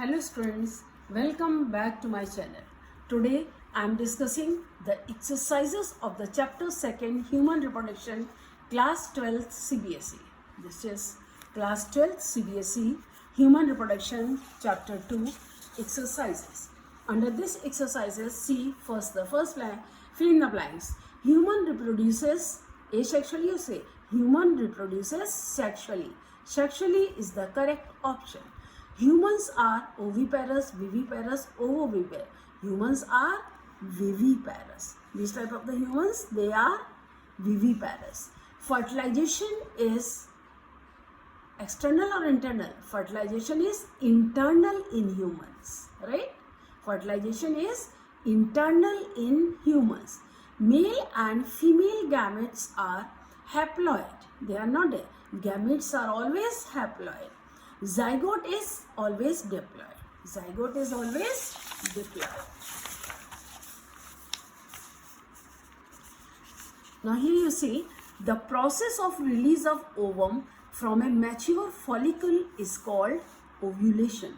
Hello students, welcome back to my channel. Today I am discussing the exercises of the chapter 2nd Human Reproduction class 12th CBSE. This is class 12th CBSE Human Reproduction chapter 2 exercises. Under this exercises, see first the first blank, fill in the blanks. Human reproduces asexually, you say human reproduces sexually. Sexually is the correct option. Humans are oviparous, viviparous, ovovivipar. Humans are viviparous. These type of the humans, they are viviparous. Fertilization is external or internal? Fertilization is internal in humans, right? Fertilization is internal in humans. Male and female gametes are haploid. They are not there. Gametes are always haploid. Zygote is always diploid. Zygote is always diploid. Now here you see the process of release of ovum from a mature follicle is called ovulation.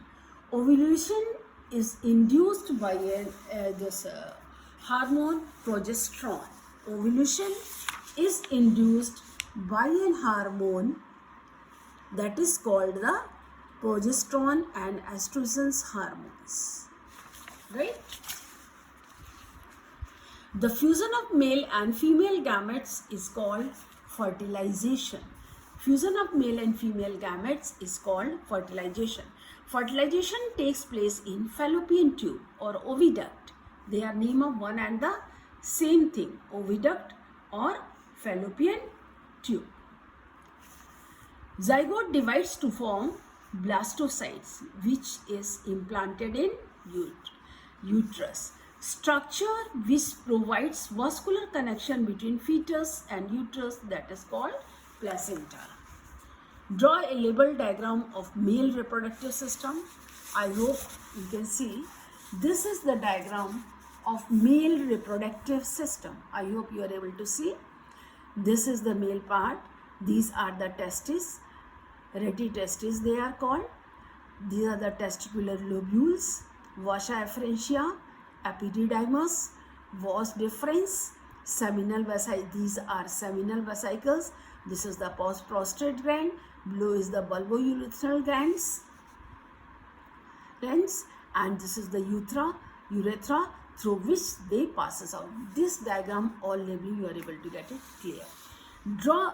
Ovulation is induced by this hormone progesterone. Ovulation is induced by a hormone that is called the progesterone and estrogen hormones, right? The fusion of male and female gametes is called fertilization. Fusion of male and female gametes is called fertilization. Fertilization takes place in fallopian tube or oviduct. They are name of one and the same thing, oviduct or fallopian tube. Zygote divides to form blastocytes, which is implanted in uterus. Structure which provides vascular connection between fetus and uterus, that is called placenta. Draw a label diagram of male reproductive system. I hope you can see. This is the diagram of male reproductive system. I hope you are able to see. This is the male part. These are the testes, retitestes they are called. These are the testicular lobules, vasca efferentia, epididymis, vas deferens, seminal vesicles. These are seminal vesicles. This is the prostate gland. Below is the bulbourethral glands, and this is the urethra through which they passes out. This diagram, all labeling, you are able to get it clear. Draw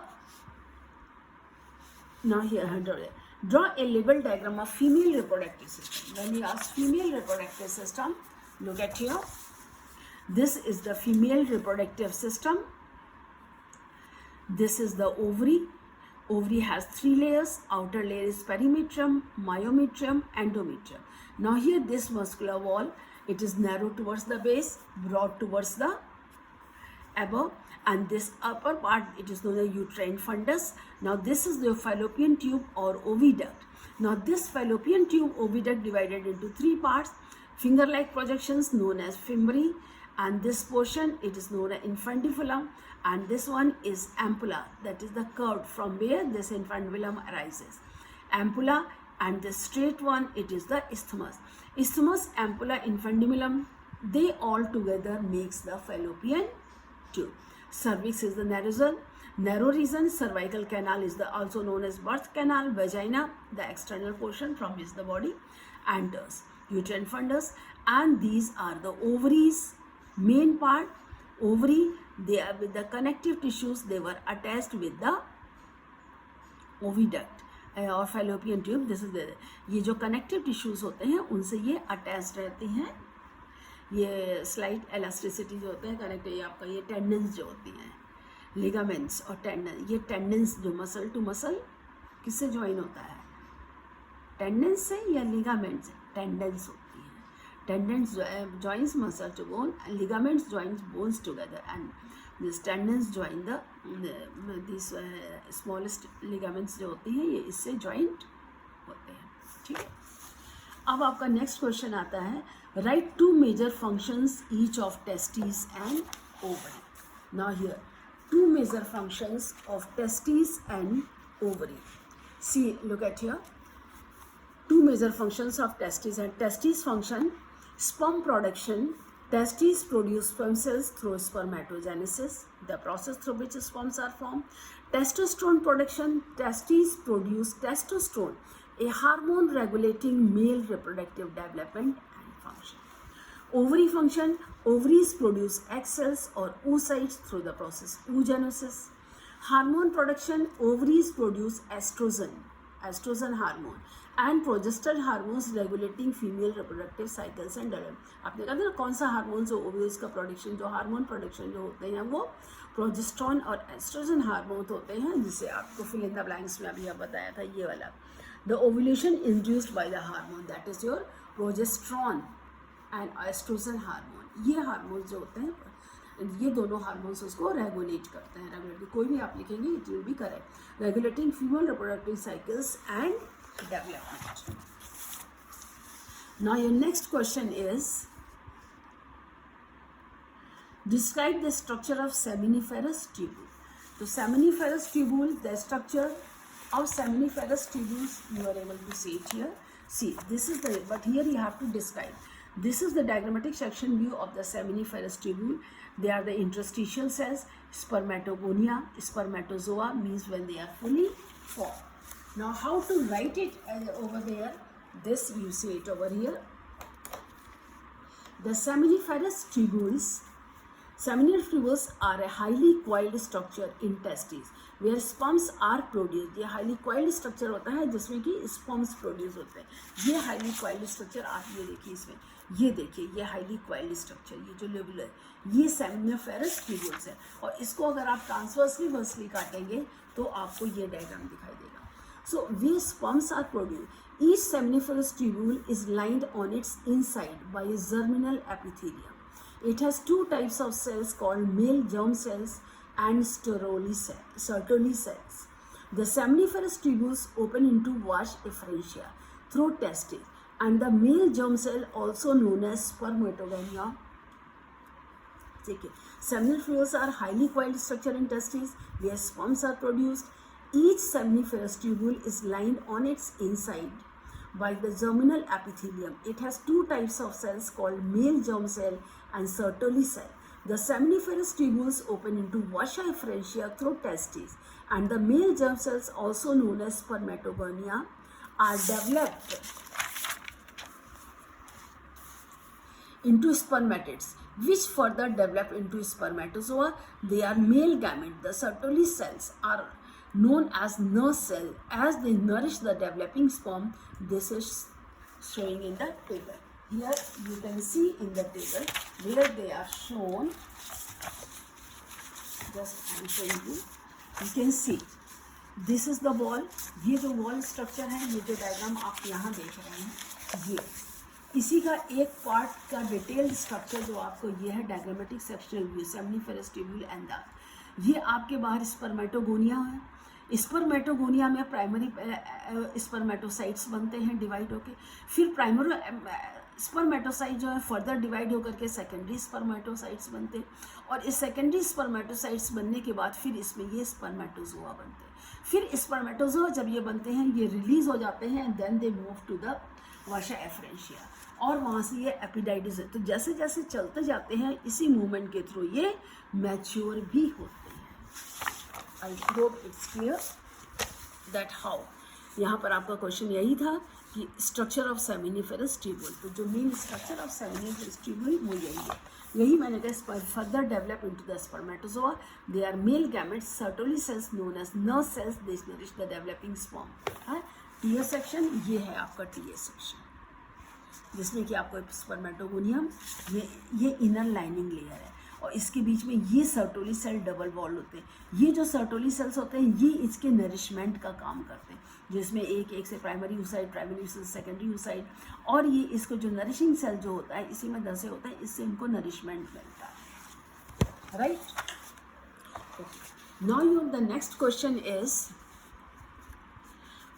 a label diagram of female reproductive system. When you ask female reproductive system, look at here. This is the female reproductive system. This is the ovary. Ovary has 3 layers. Outer layer is perimetrium, myometrium, endometrium. Now here this muscular wall, it is narrow towards the base, broad towards the above, and this upper part, it is known as uterine fundus. Now this is the fallopian tube or oviduct. Now this fallopian tube oviduct divided into 3 parts, finger-like projections known as fimbriae, and this portion, it is known as infundibulum, and this one is ampulla, that is the curved from where this infundibulum arises. Ampulla, and the straight one, it is the isthmus. Isthmus, ampulla, infundibulum, they all together makes the fallopian tube. Cervix is the narrow region. Cervical canal is the also known as birth canal. Vagina, the external portion from which the body enters. Uterine fundus, and these are the ovaries. Main part, ovary, they are with the connective tissues, they were attached with the oviduct और fallopian tube. This is the ये जो connective tissues होते हैं उनसे ये attached रहते हैं. ये स्लाइट elasticity जो होते हैं कनेक्ट, ये आपका ये टेंडन्स जो होती हैं, लिगामेंट्स और टेंडन, ये टेंडन्स जो मसल टू मसल किससे ज्वाइन होता है? टेंडन्स से या लिगामेंट से? टेंडन्स होती हैं. Tendons joins muscle to bone, and ligaments joins bones together, and this tendons join the these smallest ligaments जो होती हैं ये इससे joint होते हैं. ठीक है. अब आपका नेक्स्ट क्वेश्चन आता है, right 2 major functions each of testis and ovary. Now here 2 major functions of testis and ovary. See, look at here. 2 major functions of testes and testes function: sperm production. Testes produce sperm cells through spermatogenesis, the process through which sperms are formed. Testosterone production. Testes produce testosterone, a hormone regulating male reproductive development and function. Ovary function. Ovaries produce egg cells or oocytes through the process oogenesis. Hormone production. Ovaries produce estrogen hormone and progesterone hormones regulating female reproductive cycles and development. आपने कहा ना कौन सा hormone जो ovaries का production जो hormone production जो होते हैं वो प्रोजेस्ट्रॉन और एस्ट्रोजन हार्मोन होते हैं, जिसे आपको फिल इन द ब्लैंक्स में अभी आप बताया था ये वाला. The ovulation induced by the hormone that is your progesterone and estrogen hormone. ये हार्मोन जो होते हैं ये दोनों हार्मोन्स उसको रेगुलेट करते हैं. रेगुलेट कोई भी आप लिखेंगे it will be correct. Regulating female reproductive cycles and development. Now your next question is describe the structure of seminiferous tubule. So seminiferous tubule, the structure of seminiferous tubules you are able to see it here. See, this is the, but here you have to describe. This is the diagrammatic section view of the seminiferous tubule. They are the interstitial cells. Spermatogonia, spermatozoa means when they are fully formed. Now how to write it over there? This you see it over here. The seminiferous tubules. Seminal tubules are a highly coiled structure in testes where sperms are produced. ये highly coiled structure होता है जिसमें कि sperms produce होते हैं. ये highly coiled structure आप ये देखिए इसमें, ये देखिए ये highly coiled structure, ये जो lobular ये seminiferous tubules है. और इसको अगर आप transversely काटेंगे तो आपको ये डायग्राम दिखाई देगा. So where sperms are produced, each seminiferous tubule is lined on its inside by a germinal epithelium. It has two types of cells called male germ cells and Sertoli cells. The seminiferous tubules open into vas efferentia through testes, and the male germ cell, also known as spermatogonia. Seminal tubules are highly coiled structure in testes where sperms are produced. Each seminiferous tubule is lined on its inside by the germinal epithelium. It has two types of cells called male germ cell and Sertoli cell. The seminiferous tubules open into vasca efferentia through testes, and the male germ cells, also known as spermatogonia, are developed into spermatids, which further develop into spermatozoa. They are male gamete. The Sertoli cells are known as nurse cell as they nourish the developing sperm. This is showing in the table. Here you can see in the table where they are shown. Just I am showing you. You can see this is the wall. ये जो wall structure है, ये जो diagram आप यहाँ देख रहे हैं, ये इसी का एक पार्ट का डिटेल्ड स्ट्रक्चर जो आपको ये है diagrammatic sectional view seminiferous tubule and the. ये आपके बाहर स्पर्मेटोगोनिया है. स्पर्मेटोगोनिया में प्राइमरी स्पर्मेटोसाइट्स बनते हैं डिवाइड होके, फिर प्राइमरी स्पर्मेटोसाइट जो है फर्दर डिवाइड होकर के सेकेंडरी स्पर्मेटोसाइट्स बनते हैं, और इस सेकेंडरी स्पर्मेटोसाइट्स बनने के बाद फिर इसमें ये स्पर्मेटोजोआ बनते हैं. फिर स्पर्मेटोजोआ जब ये बनते हैं ये रिलीज हो जाते हैं, then they move to the vasa efferentia, और वहाँ से ये एपिडाइडिस है. तो जैसे जैसे चलते जाते हैं इसी मूवमेंट के थ्रू ये मैच्योर भी होते हैं. I hope it's clear that how. यहाँ पर आपका क्वेश्चन यही था कि स्ट्रक्चर ऑफ सेमिनिफेरस ट्यूब्यूल. तो जो main structure of seminiferous tubule वो यही है. यही मैंने कहा further develop into the spermatozoa. They are male gametes. Sertoli cells known as nurse cells. They nourish the developing sperm. TA section ये है आपका टीए सेक्शन, जिसमें कि आपको स्पर्मेटोगोनियम ये इनर लाइनिंग लेयर है, और इसके बीच में ये सर्टोली सेल डबल वॉल होते हैं. ये जो सर्टोली सेल्स होते हैं ये इसके नरिशमेंट का काम करते हैं, जिसमें एक एक से प्राइमरी यूसाइड, प्राइमरी यूसाइड, सेकेंडरी यूसाइड, और ये इसको जो नरिशिंग सेल जो होता है इसी में दसे होता है, इससे इनको नरिशमेंट मिलता है. Right. Now your the next question is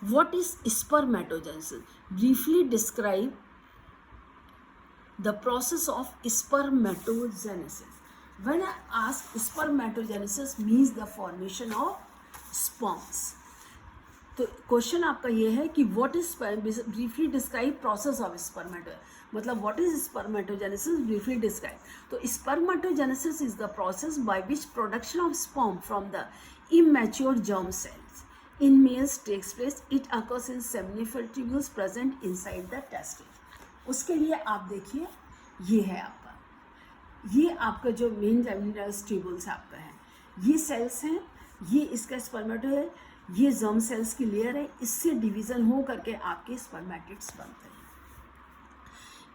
what is spermatogenesis? Briefly describe the process of spermatogenesis. When I ask spermatogenesis means the formation of sperms. तो क्वेश्चन आपका ये है कि what is briefly describe process of spermato, मतलब what is spermatogenesis briefly describe. तो spermatogenesis is the process by which production of sperm from the immature germ cells in males takes place. It occurs in seminiferal tubules present inside the testis. उसके लिए आप देखिए, ये है आपका, ये आपका जो मेन जेमिनस ट्यूबुल्स आपका है, ये सेल्स हैं, ये इसका स्पर्मेटो है, ये जर्म सेल्स की लेयर है, इससे डिवीजन हो करके आपके स्पर्मेटिड्स बनते हैं।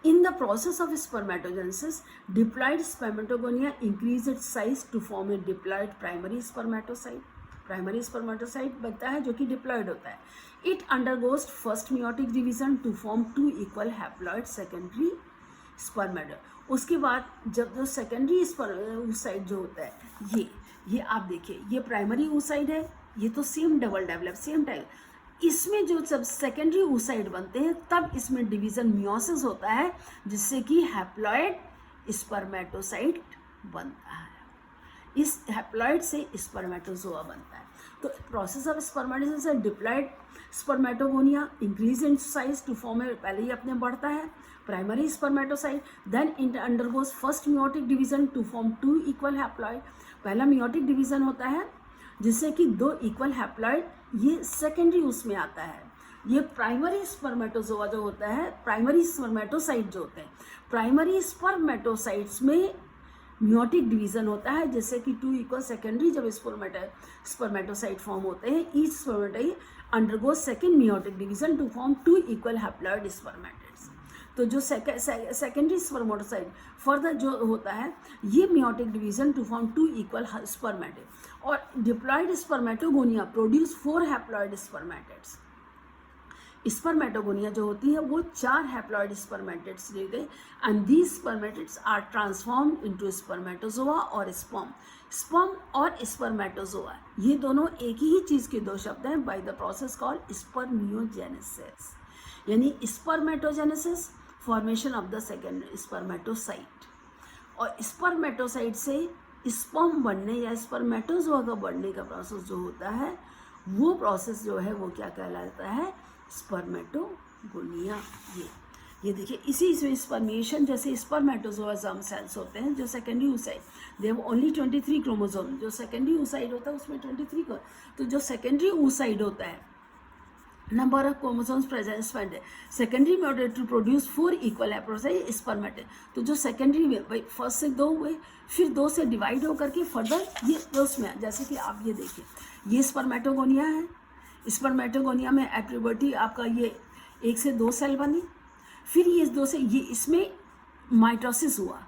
In the process of spermatogenesis, diploid spermatogonia increase its size to form a diploid primary spermatocyte. Primary spermatocyte बनता है जो कि डिप्लॉयड होता है। It undergoes first meiotic division to form 2 equal haploid secondary spermato. उसके बाद जब जो सेकेंडरी oocyte जो होता है, ये आप देखिए, ये प्राइमरी oocyte है, ये तो same double develop same type. इसमें जो जब सेकेंडरी oocyte बनते हैं तब इसमें डिवीजन मियोसिस होता है, जिससे कि हैप्लॉयड स्पर्मेटोसाइट बनता है। इस हैप्लॉयड से स्पर्मेटोजोआ बनता है। तो प्रोसेस ऑफ स्पर्मेटोजेनेसिस है diploid spermatogonia increase in size to form a, पहले ही अपने बढ़ता है primary spermatocyte, then it undergoes first meiotic division to form 2 equal haploid. पहला मियोटिक डिवीजन होता है जिससे कि 2 इक्वल हैप्लॉयड, ये सेकेंडरी उसमें आता है। ये प्राइमरी स्पर्मेटोजोआ जो होता है, प्राइमरी स्पर्मेटोसाइट जो होते हैं, प्राइमरी स्पर्मेटोसाइट्स में मियोटिक डिवीजन होता है, जैसे कि 2 इक्वल सेकेंडरी जब स्पर्मेटोसाइट फॉर्म होते हैं, each spermatocyte undergoes second meiotic division to form 2 equal haploid spermatids. तो जो सेकेंडरी स्पर्मेटोसाइट फर्दर जो होता है, ये meiotic division to form 2 equal spermatid. और diploid spermatogonia produce 4 haploid spermatids. Spermatogonia जो होती है वो 4 हैप्लॉयड स्पर्मेटिड्स देते हैं, and these spermatids are transformed into spermatozoa और स्पर्म। स्पर्म और स्पर्मेटोजोआ ये दोनों एक ही चीज़ के 2 शब्द हैं, by the process called spermiogenesis. यानी spermatogenesis formation of the second spermatocyte, और स्पर्मेटोसाइट से स्पर्म बनने या स्पर्मेटोजोआ का बढ़ने का प्रोसेस जो होता है, वो प्रोसेस जो है वो क्या कहलाता है, स्पर्मेटोगोनिया। ये देखिए, इसी इसमें स्पर्मिएशन जैसे स्पर्मेटोजोआ जर्म सेल्स होते हैं जो secondary oocyte, they have only 23 chromosome. जो सेकेंडरी oocyte होता है उसमें 23 को, तो जो सेकेंडरी oocyte होता है number of chromosomes present secondary में to produce 4 equal haploid spermatid. तो जो सेकेंडरी में भाई फर्स्ट से 2 हुए, फिर 2 से डिवाइड होकर के फर्दर ये उसमें, जैसे कि आप ये देखिए, ये स्पर्मेटोगोनिया है। स्पर्मेटोगोनिया में एट प्यूबर्टी आपका ये 1 से 2 सेल बनी, फिर ये 2 से ये इसमें माइटोसिस हुआ,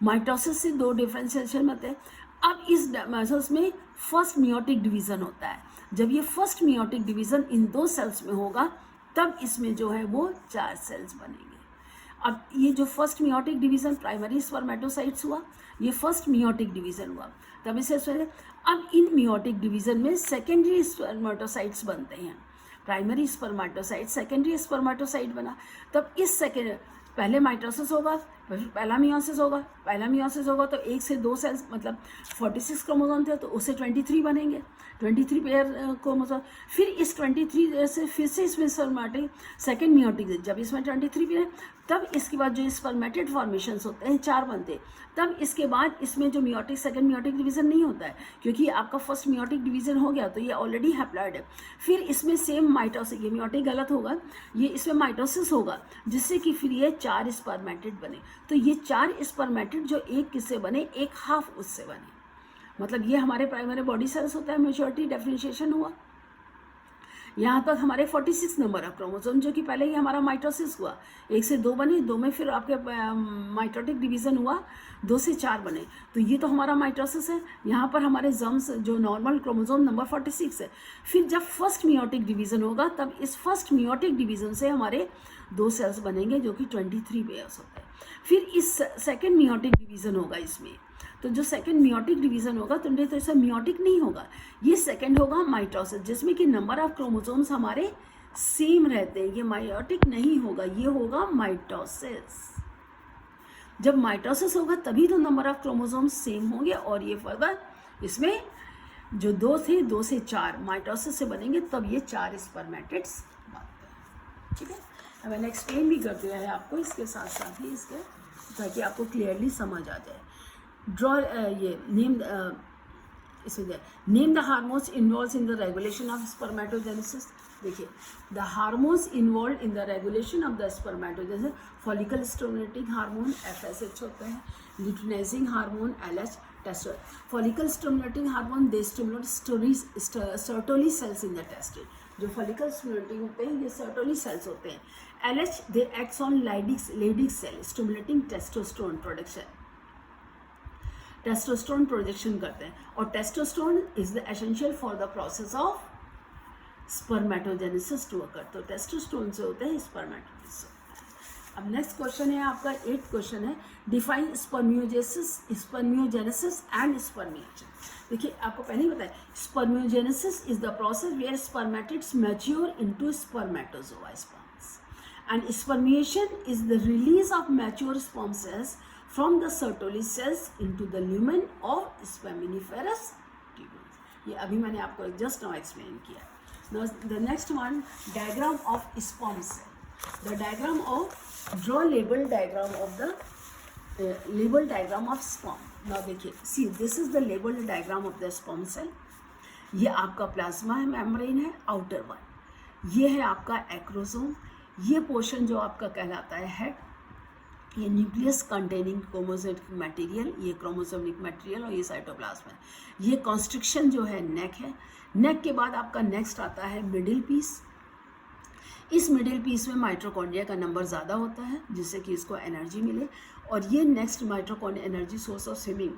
माइटोसिस से 2 डिफरेंशिएशन होते हैं। अब इस माइटोसिस में फर्स्ट मियोटिक डिवीज़न होता है। जब ये first meiotic division in 2 cells में होगा तब इसमें जो है वो 4 सेल्स बनेंगे। अब ये जो first meiotic division primary spermatocytes हुआ, ये फर्स्ट मियोटिक डिवीज़न हुआ, तब इसे अब इन मियोटिक डिवीज़न में सेकेंडरी स्पर्मेटोसाइट्स बनते हैं। प्राइमरी स्पर्मेटोसाइट सेकेंडरी स्पर्मेटोसाइट बना, तब इस सेकेंड पहले माइटोसिस होगा, पहला मियोसिस होगा, पहला मियोसिस होगा तो 1 से 2 सेल्स, मतलब 46 क्रोमोसोम थे तो उससे 23 बनेंगे, 23 पेयर क्रोमोसोम। फिर इस 23 से फिर से इसमें स्पर्मेटिक सेकेंड मियोटिक, जब इसमें 23 पेयर, तब इसके बाद जो स्पर्मेटिड फॉर्मेशंस होते हैं 4 बनते, तब इसके बाद इसमें जो मियोटिक सेकेंड मियोटिक डिवीज़न नहीं होता है, क्योंकि आपका फर्स्ट मियोटिक डिवीज़न हो गया तो ये ऑलरेडी हैप्लॉयड है। फिर इसमें सेम माइटोसिस, ये मियोटिक गलत होगा, ये इसमें माइटोसिस होगा, जिससे कि फिर ये 4 स्पर्मेटिड बने। तो ये 4 स्पर्मेटिड जो एक किससे बने, एक हाफ उससे बने, मतलब ये हमारे प्राइमरी बॉडी सेल्स होता है, मैच्योरिटी डिफरेंशिएशन हुआ। यहाँ तक हमारे 46 नंबर ऑफ क्रोमोसोम, जो कि पहले ही हमारा माइटोसिस हुआ, 1 से 2 बने, 2 में फिर आपके माइटोटिक डिवीज़न हुआ, 2 से 4 बने, तो ये तो हमारा माइटोसिस है। यहाँ पर हमारे जर्म्स जो नॉर्मल क्रोमोसोम नंबर 46 है। फिर जब फर्स्ट मियोटिक डिवीज़न होगा तब इस फर्स्ट मियोटिक डिवीज़न से हमारे 2 सेल्स बनेंगे जो कि 23 पेयर्स होते हैं। फिर इस सेकेंड मियोटिक डिवीज़न होगा इसमें, तो जो सेकेंड मियोटिक डिवीज़न होगा तो ऐसा मियोटिक नहीं होगा, ये सेकेंड होगा माइटोसिस, जिसमें कि नंबर ऑफ क्रोमोसोम्स हमारे सेम रहते हैं। ये माइटोटिक नहीं होगा, ये होगा माइटोसिस। जब माइटोसिस होगा तभी तो नंबर ऑफ क्रोमोसोम्स सेम होंगे और ये फर्दर इसमें जो 2 थे 2 से 4 माइटोसिस से बनेंगे, तब ये 4 स्पर्मेटिड्स बनते हैं। ठीक है, अब मैंने एक्सप्लेन भी कर दिया है आपको इसके साथ साथ ही इसके, ताकि आपको क्लियरली समझ आ जाए। ड्रॉ ये नेम इसमें name the hormones involve in the regulation of spermatogenesis. देखिए, the hormones involve in the regulation of the spermatogenesis, follicle stimulating hormone FSH होते हैं, luteinizing hormone LH, testosterone. Follicle stimulating hormone they stimulate Sertoli cells in the testis. जो follicle stimulating होते हैं ये Sertoli cells होते हैं। LH they acts on Leydig cell stimulating testosterone production, testosterone production करते हैं। और testosterone is the essential for the process of spermatogenesis to occur. तो टेस्टोस्टेरोन से होते हैं स्पर्मेटोजेनेसिस। अब नेक्स्ट क्वेश्चन है आपका 8th क्वेश्चन है, डिफाइन स्पर्मियोजेनेसिस एंड स्पर्मिएशन। देखिए, आपको पहले ही बताया, spermiogenesis is the process where spermatids mature into spermatozoa sperms, and spermiation is the release of mature sperm cells from the Sertoli cells into the lumen of spaminiferous tubules। ये अभी मैंने आपको just now explain किया। Now the next one, diagram of sperm cell। The diagram of draw label diagram of the label diagram of sperm। Now देखिए, see this is the label diagram of the sperm cell। ये आपका plasma है, membrane है, outer one. ये है आपका acrosome. ये portion जो आपका कहलाता है हेड, ये न्यूक्लियस कंटेनिंग क्रोमोसोमिक मटेरियल, ये क्रोमोसोमिक मटेरियल, और ये साइटोप्लाज्म है। ये कॉन्स्ट्रिक्शन जो है नेक है। नेक के बाद आपका नेक्स्ट आता है मिडिल पीस। इस मिडिल पीस में माइटोकॉन्ड्रिया का नंबर ज़्यादा होता है, जिससे कि इसको एनर्जी मिले। और ये next mitochondria energy source of swimming,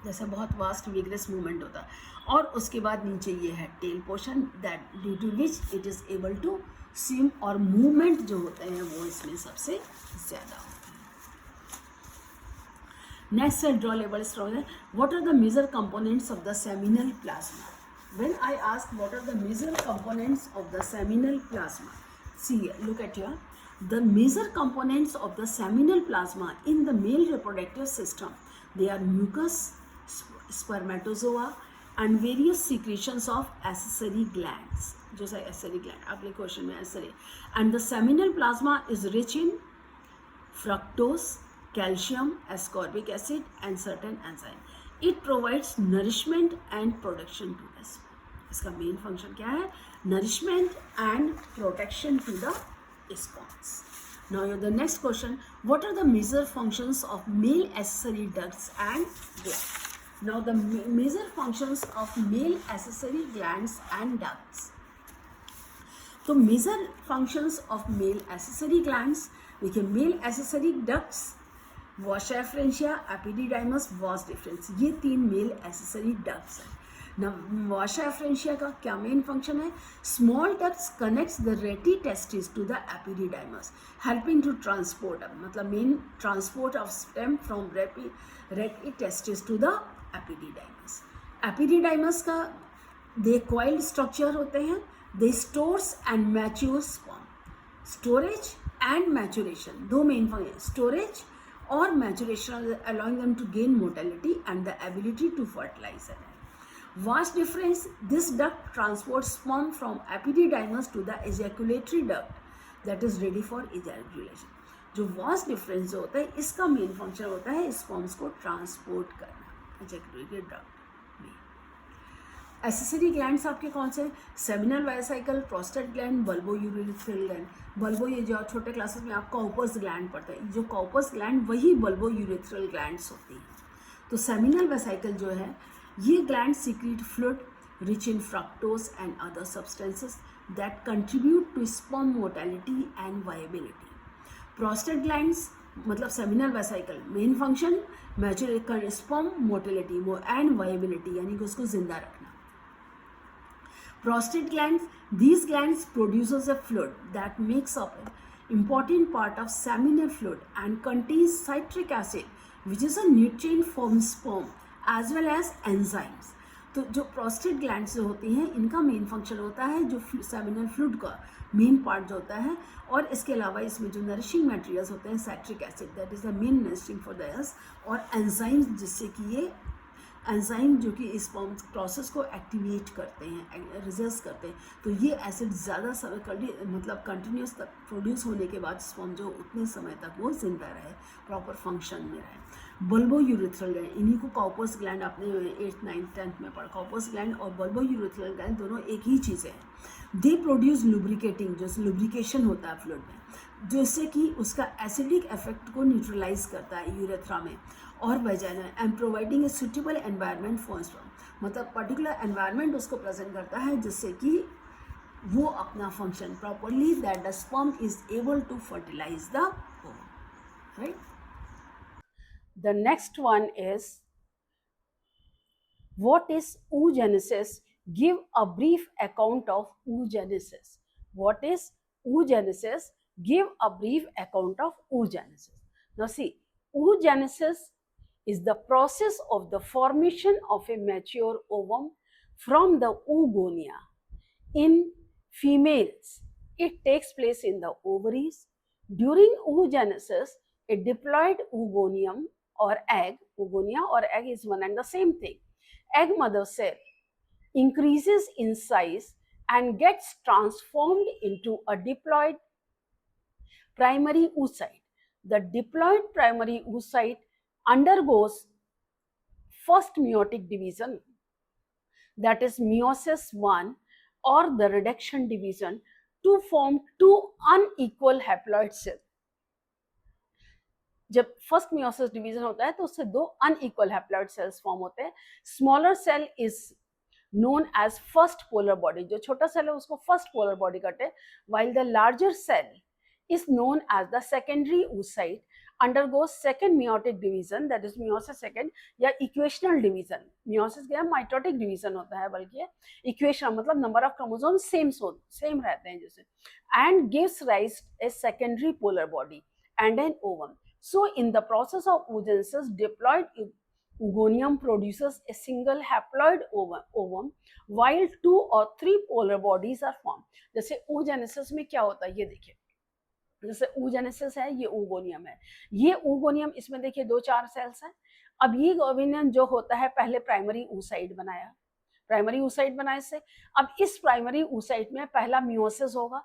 जैसे बहुत वास्ट विग्रेस मूवमेंट होता है। और उसके बाद नीचे ये है tail portion, that due to which it is able to swim, और मूवमेंट जो होते हैं वो इसमें सबसे ज़्यादा होते हैं। Next है draw label structure। What are the major components of the seminal plasma? When I ask what are the major components of the seminal plasma, see look at here, the major components of the seminal plasma in the male reproductive system, they are mucus, spermatozoa and various secretions of accessory glands। जो है accessory gland, अगले question में accessory। And the seminal plasma is rich in fructose, calcium, ascorbic acid and certain enzyme। It provides nourishment and protection to the sperm। इसका main function क्या है? nourishment and protection to the sperms। Now the next question, what are the major functions of male accessory ducts and glands? Now the major functions of male accessory glands and ducts। तो major functions of male accessory glands, देखिए male accessory ducts, vasa efferentia, epididymis, vas deferens, ये 3 male accessory ducts हैं ना। वॉशा efferentia का क्या main function है? Small ducts connects the rete testis to the epididymis, helping to transport, मतलब main transport of stem from rete testis to the epididymis. Epididymis का they coiled structure होते हैं, they stores and mature sperm. Storage and maturation, 2 main function, storage or maturation, allowing them to gain motility and the ability to fertilize it। Vast difference, this duct transports sperm from epididymis to the ejaculatory duct that is ready for ejaculation। जो vast difference जो होता है, इसका main function होता है sperms को transport करना ejaculatory duct में। एसेसरी ग्लैंड्स आपके कौन से? Seminal vesicle, prostate gland, bulbo urethral gland. Bulbo, ये जो छोटे क्लासेस में आप कॉर्पस ग्लैंड पढ़ते हैं, जो कॉर्पस ग्लैंड वही बल्बो यूरेथ्रल ग्लैंड्स होती हैं। तो सेमिनल वेसिकल जो है, ये gland secrete fluid rich in fructose and other substances that contribute to sperm motility and viability. Prostate glands मतलब seminal vesicle, main function mature sperm motility and viability, यानी कि उसको जिंदा रखना। Prostate glands, these glands produces a fluid that makes up an important part of seminal fluid and contains citric acid, which is a nutrient from sperm as well as enzymes। तो जो prostate glands जो होती हैं, इनका main function होता है जो seminal fluid का मेन पार्ट जो होता है, और इसके अलावा इसमें जो नरिशिंग मटेरियल्स होते हैं, citric acid that is the main nourishing for the S, और एंजाइम्स जिससे कि ये एंजाइम जो कि इस प्रोसेस को एक्टिवेट करते हैं, रिजल्ट करते हैं। तो ये एसिड ज़्यादा समय मतलब कंटिन्यूस तक प्रोड्यूस होने के बाद स्पर्म जो उतने समय तक वो जिंदा रहे, प्रॉपर फंक्शन में रहे। बल्बो यूरेथ्रल ग्लैंड, इन्हीं को कॉपर्स ग्लैंड आपने 8th 9th 10th में पढ़ा। कॉपर्स ग्लैंड और बल्बो यूरेथ्रल ग्लैंड दोनों एक ही चीज़ें हैं। दे प्रोड्यूस लुब्रिकेटिंग, जो लुब्रिकेशन होता है फ्लूइड में, जिससे कि उसका एसिडिक इफेक्ट को न्यूट्रलाइज करता है यूरेथ्रा में और vagina, and providing a suitable environment for sperm, मतलब पर्टिकुलर एनवायरनमेंट उसको प्रेजेंट करता है जिससे कि वो अपना function properly, that the sperm is able to fertilise the ovum, right. The next one is what is oogenesis? Give a brief account of oogenesis. What is oogenesis? Give a brief account of oogenesis. Now see, oogenesis is the process of the formation of a mature ovum from the oogonia. In females, it takes place in the ovaries. During oogenesis, a diploid oogonium or egg, oogonia or egg is one and the same thing, egg mother cell increases in size and gets transformed into a diploid primary oocyte. The diploid primary oocyte undergoes first meiotic division, that is meiosis 1, or the reduction division to form two unequal haploid cells. जब first meiosis division होता है तो उससे दो unequal haploid cells form होते हैं। Smaller cell is known as first polar body, जो छोटा सेल है उसको फर्स्ट पोलर बॉडी कहते हैं, while the larger cell is known as the secondary oocyte, undergoes second meiotic division, that is meiosis second या equational division. Meiosis क्या mitotic division होता है, बल्कि इक्वेशन मतलब नंबर ऑफ क्रोमोसोम सेम रहते हैं जैसे, and gives rise a secondary polar body and an ovum. So in the process of oogenesis, diploid oogonium produces a single haploid ovum while 2 or 3 polar bodies are formed. जैसे oogenesis में क्या होता है ये देखिए, जैसे oogenesis है, ये oogoनियम है, ये oogoनियम, इसमें देखिए 2-4 सेल्स हैं। अब ये oogoनियम जो होता है पहले प्राइमरी oocyte बनाया, प्राइमरी oocyte बनाए से, अब इस प्राइमरी oocyte में पहला मियोसिस होगा,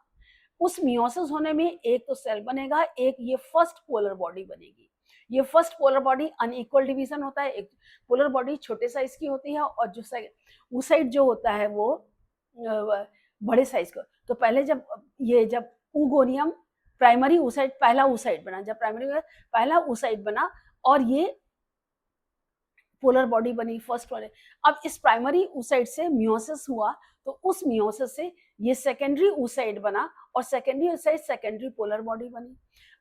उस मियोसिस होने में एक तो सेल बनेगा, एक ये फर्स्ट पोलर बॉडी बनेगी। ये first polar body unequal division होता है, एक पोलर बॉडी छोटे साइज की होती है और जो oocyte जो होता है वो बड़े साइज का। तो पहले जब oogoनियम प्राइमरी oocyte पहला oocyte बना, जब प्राइमरी पहला oocyte बना और ये पोलर बॉडी बनी फर्स्ट वाले, अब इस प्राइमरी oocyte से मियोसिस हुआ तो उस मियोसिस से ये सेकेंडरी oocyte बना और secondary oocyte secondary polar body बनी।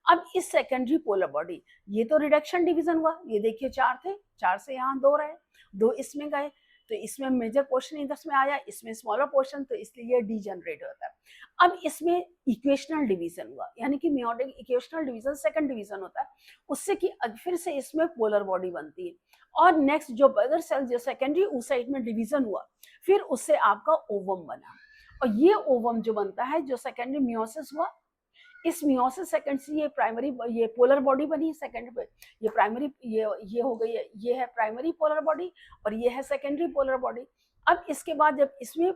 अब इस सेकेंडरी पोलर बॉडी, ये तो रिडक्शन डिवीजन हुआ, ये देखिए 4 थे, 4 से यहाँ 2 रहे, 2 इसमें गए, तो इसमें मेजर पोर्शन इसमें आया, इसमें स्मॉलर पोर्शन, तो इसलिए ये डीजनरेट होता है। अब इसमें इक्वेशनल डिवीजन हुआ, यानी कि meiotic equational division second division होता है, उससे कि फिर से इसमें पोलर बॉडी बनती है और नेक्स्ट जो बगर सेल जो सेकेंडरी oocyte में डिवीजन हुआ, फिर उससे आपका ओवम बना, और ये ओवम जो बनता है, जो सेकेंडरी मियोसिस हुआ, इस मियोसिस सेकंड से ये प्राइमरी, ये पोलर बॉडी बनी सेकंड पे, ये प्राइमरी, ये हो गई, ये है प्राइमरी पोलर बॉडी और ये है सेकेंडरी पोलर बॉडी। अब इसके बाद जब इसमें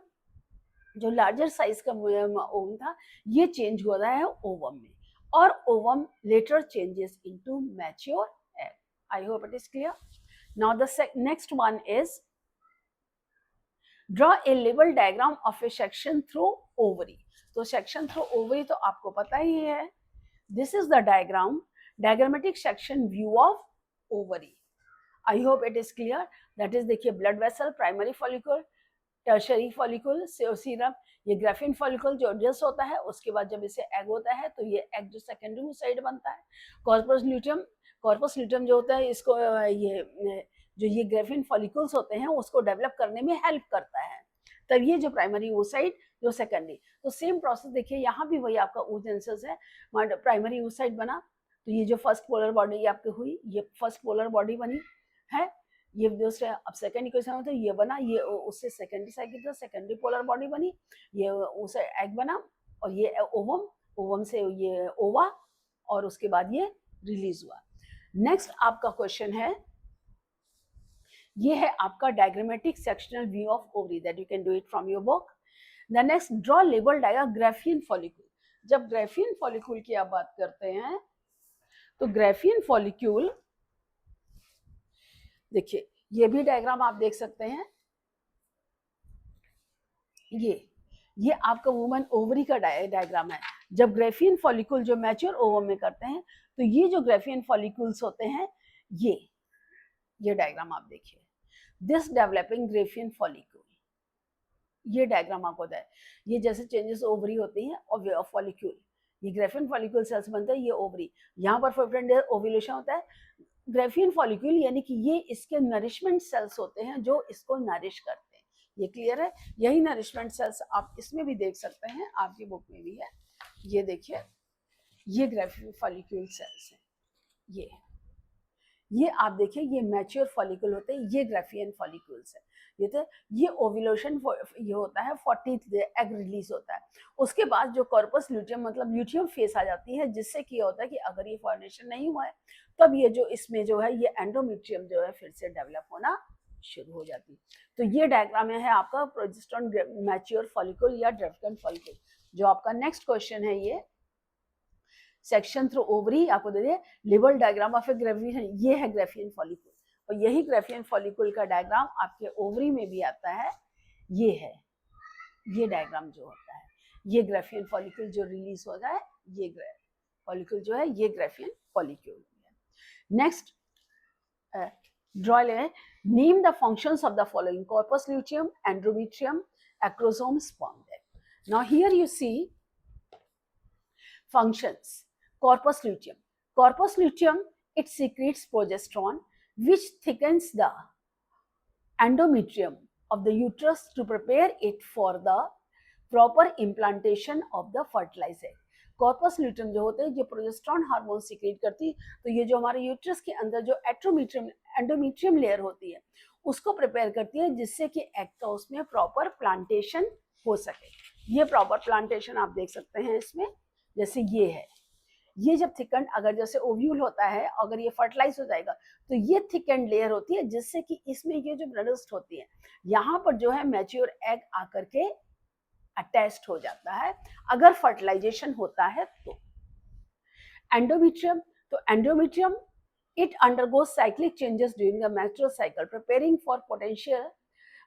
जो लार्जर साइज का ओवम था, ये चेंज हो रहा है ओवम में, और ovum later changes into mature egg. I hope it is clear. Now the next one is draw a level diagram of a section through ovary. तो सेक्शन थ्रू ओवरी तो आपको पता ही है, this is the diagram, diagrammatic section view of ovary. I hope it is clear. That is देखिए blood vessel, primary follicle, tertiary follicle, serum, ये Graafian follicle जो adjust होता है, उसके बाद जब इसे एग होता है तो ये एग जो सेकेंडरी oocyte बनता है। कॉर्पस ल्यूटियम जो होता है, इसको ये ग्राफिन फॉलिकल्स होते हैं उसको डेवलप करने में हेल्प करता है, तब ये जो प्राइमरी oocyte जो सेकेंडरी, तो सेम प्रोसेस देखिए यहाँ भी वही आपका oogenesis है, प्राइमरी oocyte बना, तो ये जो फर्स्ट पोलर बॉडी आपकी हुई, ये फर्स्ट पोलर बॉडी बनी है, ये दूसरे, अब सेकेंड इक्वेशन होता है, ये बना, ये उससे सेकेंडरी साइकिल था, सेकेंडरी पोलर बॉडी बनी, ये उसे एग बना, और ये ओवम से ये ओवा, और उसके बाद ये रिलीज हुआ। नेक्स्ट आपका क्वेश्चन है ये है आपका diagrammatic sectional view of ovary that you can do it from your book. The next, draw label diagram Graafian follicle. जब ग्राफियन फॉलिक्यूल की आप बात करते हैं तो ग्राफियन फॉलिक्यूल, देखिए ये भी डायग्राम आप देख सकते हैं, ये आपका वुमन ओवरी का डायग्राम है। जब ग्राफियन फॉलिक्यूल जो मैच्योर ओवम में करते हैं तो ये जो ग्राफियन फॉलिक्यूल्स होते हैं, ये डायग्राम आप देखिए, दिस डेवलपिंग ग्राफियन फॉलिक्यूल, ये डायग्राम आपको होता है। ये जैसे चेंजेस ओवरी होती हैं और फॉलिक्यूल, ये ग्राफियन फॉलिक्यूल सेल्स बनते हैं, ये ओवरी, यहाँ पर 15 डेज ओव्यूलेशन होता है। ग्राफियन फॉलिक्यूल यानी कि ये इसके नरिशमेंट सेल्स होते हैं जो इसको नरिश करते हैं। ये क्लियर है? यही नरिशमेंट सेल्स आप इसमें भी देख सकते हैं, आपकी बुक में भी है। ये देखिए, ये ग्राफियन फॉलिक्यूल सेल्स है। ये आप देखिए, ये मैच्योर फॉलिक्यूल होते हैं, ये ग्राफियन फॉलिक्यूल्स है। ये ओव्यूलेशन ये होता है, 40th एग रिलीज होता है। उसके बाद जो कॉर्पस ल्यूटियम मतलब ल्यूटियम फेस आ जाती है, जिससे कि होता है कि अगर ये फॉर्मेशन नहीं हुआ है तब ये जो इसमें जो है ये एंडोमेट्रियम जो है फिर से डेवलप होना शुरू हो जाती है। तो ये डायग्राम है आपका प्रोजेस्टेरोन मैच्योर फॉलिक्यूल या ड्राफ्टन फॉलिक्यूल। जो आपका नेक्स्ट क्वेश्चन है, ये सेक्शन थ्रू ओवरी आपको दे दिए, level diagram of A Graafian, ये है ग्राफियन फॉलिक्यूल, और यही ग्राफियन फॉलिक्यूल का डायग्राम आपके ओवरी में भी आता है। ये है, ये डायग्राम जो होता है, ये ग्राफियन फॉलिक्यूल जो रिलीज होता है, ये फॉलिक्यूल जो है ये ग्राफियन फॉलिक्यूल है। नेक्स्ट, ड्रॉ ले, name the functions of the following: corpus luteum, endometrium, acrosome, sperm. Now here you see functions. Corpus luteum. Corpus luteum, it secretes progesterone, which thickens the endometrium of the uterus to prepare it for the proper implantation of the fertilized egg. Corpus luteum जो होते हैं, जो progesterone hormone secrete करती, तो ये जो हमारे uterus के अंदर जो एंडोमेट्रियम लेयर होती है उसको प्रिपेयर करती है, जिससे कि एग का उसमें प्रॉपर प्लांटेशन हो सके। ये प्रॉपर प्लांटेशन आप देख सकते हैं इसमें, जैसे ये है, ये जब थिकन, अगर जैसे ओव्यूल होता है, अगर ये फर्टिलाइज हो जाएगा तो ये थिकन लेयर होती है, जिससे कि इसमें ये जो ब्लडस्ट होती है, यहाँ पर जो है मैच्योर एग आकर के अटैच्ड हो जाता है अगर फर्टिलाइजेशन होता है तो। एंडोमेट्रियम, तो endometrium it undergoes cyclic changes during the menstrual cycle, preparing for potential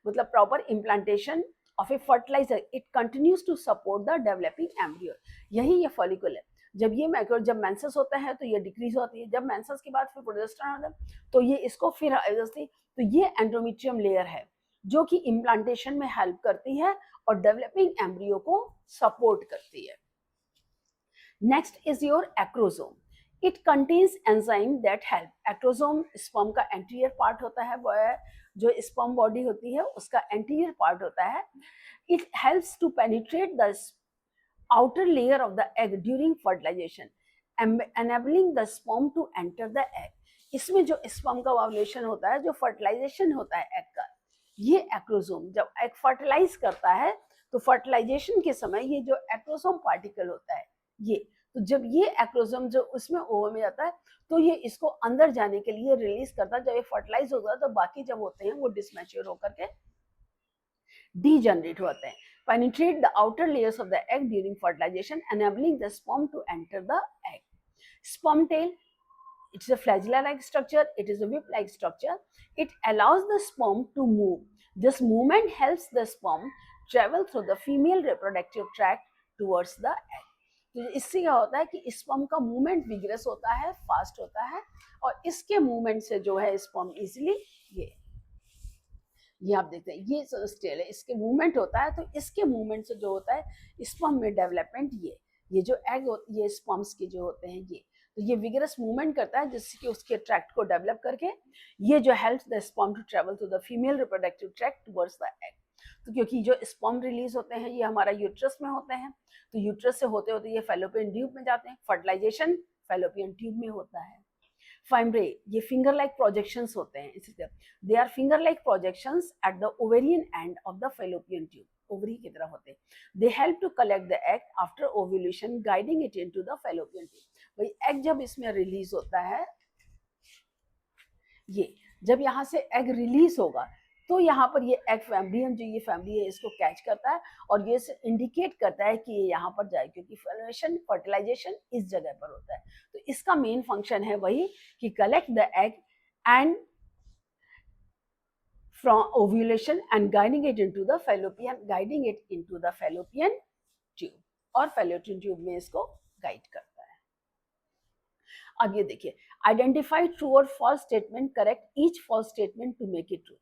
मतलब proper implantation of a fertilizer. It continues to support the developing embryo. यही ये फॉलिकल है। जब ये मैक्रो, जब मेंसेस होता है तो ये डिक्रीज होती है, जब मेंसेस के बाद फिर प्रोजेस्टेरोन होता है तो ये इसको फिर तो ये एंडोमेट्रियम लेयर है जो कि इम्प्लांटेशन में हेल्प करती है और डेवलपिंग एम्ब्रियो को सपोर्ट करती है। Next is your acrosome. It contains enzyme that help. Acrosome sperm का एंटीरियर पार्ट होता है, वह जो स्पर्म बॉडी होती है उसका एंटीरियर पार्ट होता है। It helps to penetrate the outer layer of the egg during fertilisation, enabling the sperm to enter the egg. इसमें जो स्पर्म का ओव्यूलेशन होता है, जो फर्टिलाइजेशन होता है एग का, ये एक्रोसोम जब एग फर्टिलाइज करता है तो फर्टिलाइजेशन के समय ये जो एक्रोसोम पार्टिकल होता है, ये तो जब ये एक्रोसोम जो उसमें ओवम में जाता है तो ये इसको अंदर जाने के लिए रिलीज करता है। जब ये फर्टिलाइज होता है तो बाकी जब होते हैं वो डिसमैच्योर होकर के डीजनरेट होते हैं। Penetrate the outer layers of the egg during fertilisation, enabling the sperm to enter the egg. Sperm tail, it's a flagella-like structure, it is a whip-like structure. It allows the sperm to move. This movement helps the sperm travel through the female reproductive tract towards the egg. तो इससे क्या होता है कि sperm का movement vigorous होता है, fast होता है, और इसके मूवमेंट से जो है स्पर्म इजीली ये आप देखते हैं, ये स्टेल है, इसके मूवमेंट होता है, तो इसके मूवमेंट से जो होता है स्पर्म में डेवलपमेंट, ये जो एग ये स्पर्म्स के जो होते हैं तो ये विगरस मूवमेंट करता है, जिससे कि उसके ट्रैक्ट को डेवलप करके ये जो helps the sperm to travel to the female reproductive tract towards the egg. तो क्योंकि जो स्पर्म रिलीज होते हैं ये हमारा यूट्रस में होते हैं, तो यूट्रस से होते होते ये फैलोपियन ट्यूब में जाते हैं, फर्टिलाइजेशन फैलोपियन ट्यूब में होता है। फाइम्ब्रे, ये फिंगर लाइक प्रोजेक्शंस होते हैं, इसी तरह they are finger like projections at the ovarian end of the Fallopian tube, ovary की तरह होते हैं। They help to collect the egg after ovulation, guiding it into the Fallopian tube. भाई egg जब इसमें रिलीज होता है, ये जब यहाँ से एग रिलीज होगा तो यहाँ पर ये एग फैम्ब्रियम जो ये फैमिली है इसको कैच करता है और ये इंडिकेट करता है कि ये यहाँ पर जाए, क्योंकि फर्टिलाइजेशन इस जगह पर होता है। तो इसका मेन फंक्शन है वही कि collect the egg and from ovulation and guiding it into the fallopian tube और fallopian tube में इसको गाइड करता है। अब ये देखिए, आइडेंटिफाई ट्रू और false statement, correct each false statement to make it true.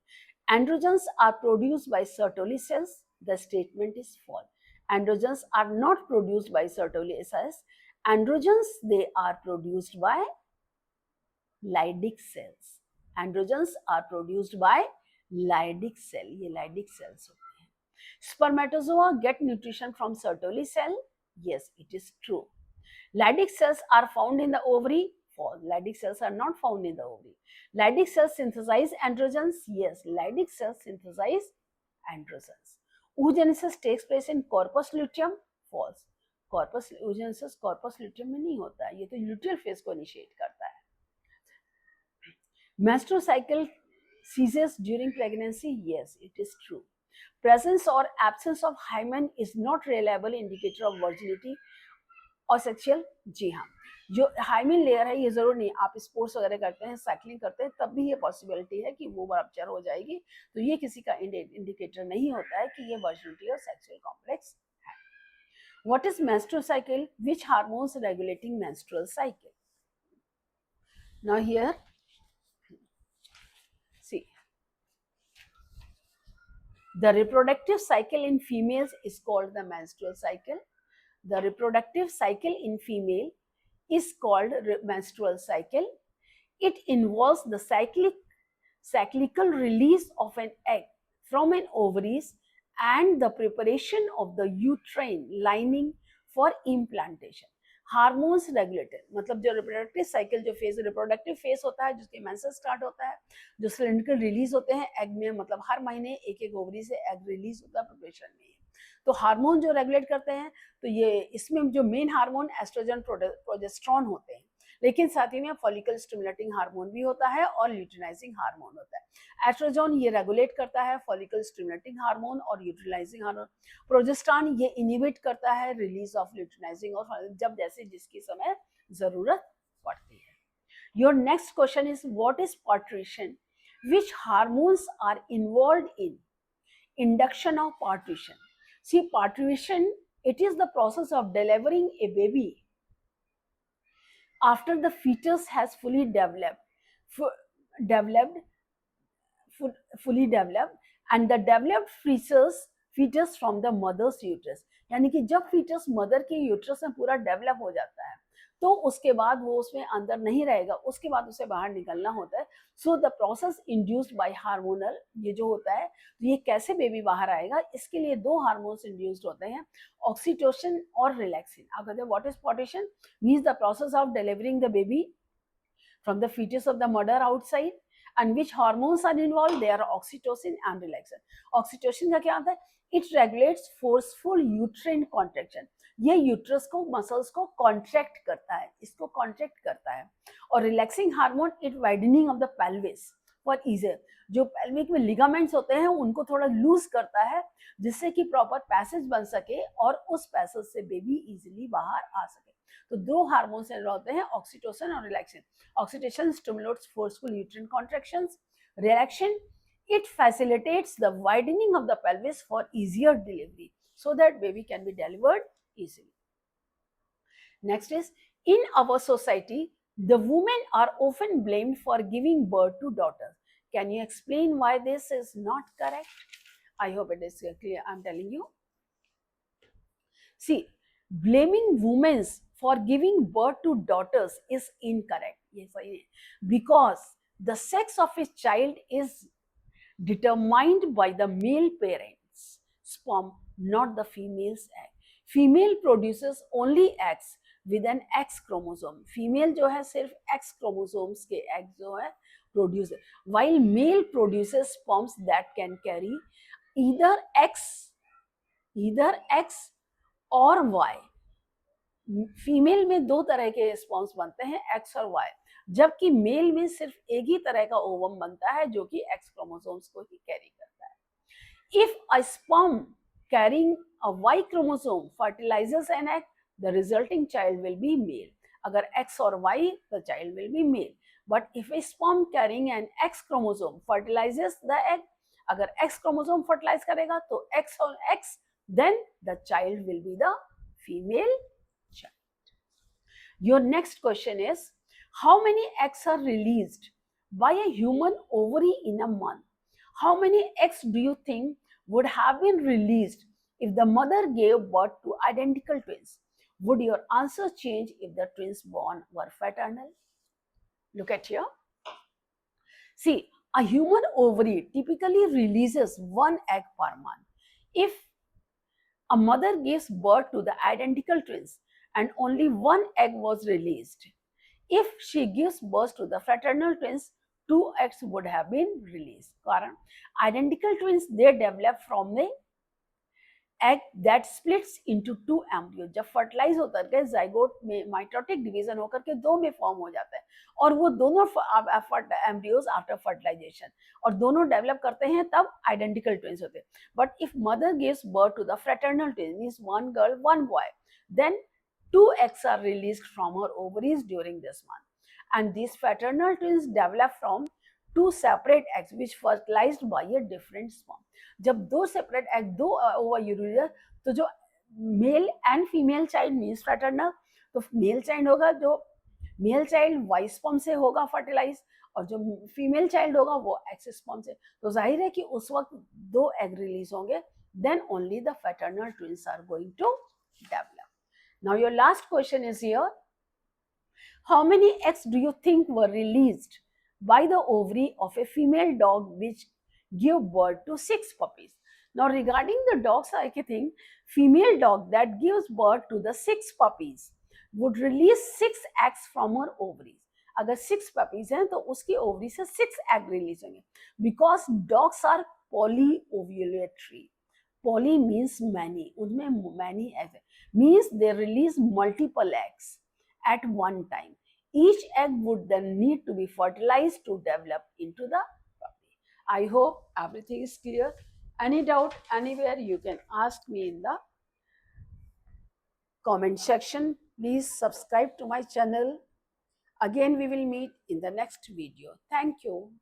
Androgens are produced by Sertoli cells. The statement is false. Androgens are not produced by Sertoli cells. Androgens, they are produced by Leydig cells. Androgens are produced by Leydig cell. ये Leydig cells होते हैं। Spermatozoa get nutrition from Sertoli cell. Yes, it is true. Leydig cells are found in the ovary. False. Leydig cells are not found in the ovary. Leydig cells synthesize androgens. Yes, Leydig cells synthesize androgens. Oogenesis takes place in corpus luteum. False. Oogenesis corpus luteum में नहीं होता है, ये तो luteal phase को initiate करता है। Menstrual cycle ceases during pregnancy. Yes, it is true. Presence or absence of hymen is not reliable indicator of virginity और सेक्सुअल। जी हाँ, जो हाइमेन लेयर है ये जरूर नहीं, आप स्पोर्ट्स वगैरह करते हैं, साइकिलिंग करते हैं, तब भी ये पॉसिबिलिटी है कि वो रप्चर हो जाएगी, तो ये किसी का इंडिकेटर नहीं होता है कि ये वर्जिनिटी और सेक्सुअल कॉम्प्लेक्स है। What is menstrual cycle? Which hormones regulating menstrual cycle? Now here see, the reproductive cycle in females is called the menstrual cycle. The reproductive cycle in female is called menstrual cycle. It involves the cyclical release of an egg from an ovaries and the preparation of the uterine lining for implantation. Hormones regulated, मतलब जो reproductive cycle, जो phase reproductive phase होता है जिसके menses start होता है, जो cylindrical release होते हैं एग में, मतलब हर महीने एक एक ओवरी से एग रिलीज होता है प्रिपरेशन में, तो हार्मोन जो रेगुलेट करते हैं, तो ये इसमें जो मेन हार्मोन एस्ट्रोजन प्रोजेस्टेरोन होते हैं, लेकिन साथ ही में फॉलिकल स्टिमुलेटिंग हार्मोन भी होता है और ल्यूटिनाइजिंग हार्मोन होता है। एस्ट्रोजन ये रेगुलेट करता है फॉलिकल स्टिमुलेटिंग हार्मोन और ल्यूटिनाइजिंग हार्मोन। प्रोजेस्टेरोन ये इनिबिट करता है रिलीज ऑफ ल्यूटिनाइजिंग और जब जैसे जिसकी समय जरूरत पड़ती है। Your next question is what is parturition? Which hormones are involved in induction of parturition? See, parturition, it is the process of delivering a baby after the fetus has fully developed, and the developed fetus from the mother's uterus. यानी कि जब fetus mother के uterus में पूरा develop हो जाता है तो उसके बाद वो उसमें अंदर नहीं रहेगा, उसके बाद उसे बाहर निकलना होता है। So the process induced by hormonal, ये जो होता है, तो ये कैसे बेबी बाहर आएगा, इसके लिए दो हार्मोन्स इंड्यूस्ड होते हैं, ऑक्सीटोसिन और रिलैक्सिन। आप कहते हैं what is partition? Means the process of delivering the baby from the fetus of the mother outside, and which hormones are involved? They are oxytocin and relaxin. Oxytocin का क्या आता है? It regulates forceful uterine contraction. ये uterus को, muscles को contract करता है, इसको कॉन्ट्रैक्ट करता है। और relaxing hormone it widening of the pelvis for easier, जो पेल्विक में लिगामेंट्स होते हैं उनको थोड़ा लूज करता है जिससे कि प्रॉपर पैसेज बन सके और उस पैसेज से बेबी इजीली बाहर आ सके। तो दो हार्मोन्स होते हैं, ऑक्सीटोसिन और relaxin. Oxytocin stimulates forceful uterine contractions, relaxin it facilitates the widening of the pelvis for easier delivery so that baby can be delivered easily. Next is, in our society the women are often blamed for giving birth to daughters. Can you explain why this is not correct? I hope it is clear. I'm telling you. See, blaming women for giving birth to daughters is incorrect. Yes, because the sex of a child is determined by the male parents' sperm, not the female's egg. Female produces only eggs with an X chromosome. Female जो है सिर्फ X chromosomes के egg जो है produce, while male produces sperms that can carry either X or Y. Female में दो तरह के स्पर्म्स बनते हैं, एक्स और वाई, जबकि मेल में सिर्फ एक ही तरह का ओवम बनता है जो कि एक्स क्रोमोसोम्स को ही कैरी करता है। If a sperm carrying a Y chromosome fertilizes an egg, the resulting child will be male. अगर एक्स और Y, the child will be male. But if a sperm carrying an X chromosome fertilizes the egg, अगर X chromosome fertilize करेगा तो X और X, then the child will be the female child. Your next question is, how many eggs are released by a human ovary in a month? How many eggs do you think would have been released if the mother gave birth to identical twins? Would your answer change if the twins born were fraternal? Look at here. See, a human ovary typically releases one egg per month. If a mother gives birth to the identical twins and only one egg was released, if she gives birth to the fraternal twins, two eggs would have been released. कारण identical twins they develop from the egg that splits into two embryos. जब fertilise होकर के zygote में mitotic division होकर के दो में form हो जाता है और वो दोनों एम्ब्रियोज आफ्टर फर्टिलाइजेशन और दोनों डेवलप करते हैं, तब आइडेंटिकल ट्विंस होते हैं. But if mother gives birth to the fraternal twins, means one girl one boy, then two eggs are released from her ovaries during this month, and these fraternal twins develop from two separate eggs which fertilized by a different sperm. जब दो separate egg, दो over urea, तो जो male and female child means fraternal, तो male child होगा, जो male child why sperm से होगा फर्टिलाइज, और जो फीमेल चाइल्ड होगा वो एक्स स्पर्म से. तो जाहिर है कि उस वक्त दो एग रिलीज होंगे, then only the fraternal twins are going to develop. Now your last question is here. How many eggs do you think were released by the ovary of a female dog which gave birth to 6 puppies? Now regarding the dogs, I think female dog that gives birth to the 6 puppies would release 6 eggs from her ovaries. अगर 6 puppies हैं तो उसकी ovary से 6 egg release होंगे, because dogs are polyovulatory. Poly means many, उनमें many eggs means they release multiple eggs at one time. Each egg would then need to be fertilized to develop into the puppy. I hope everything is clear. Any doubt anywhere, you can ask me in the comment section. Please subscribe to my channel. Again we will meet in the next video. Thank you.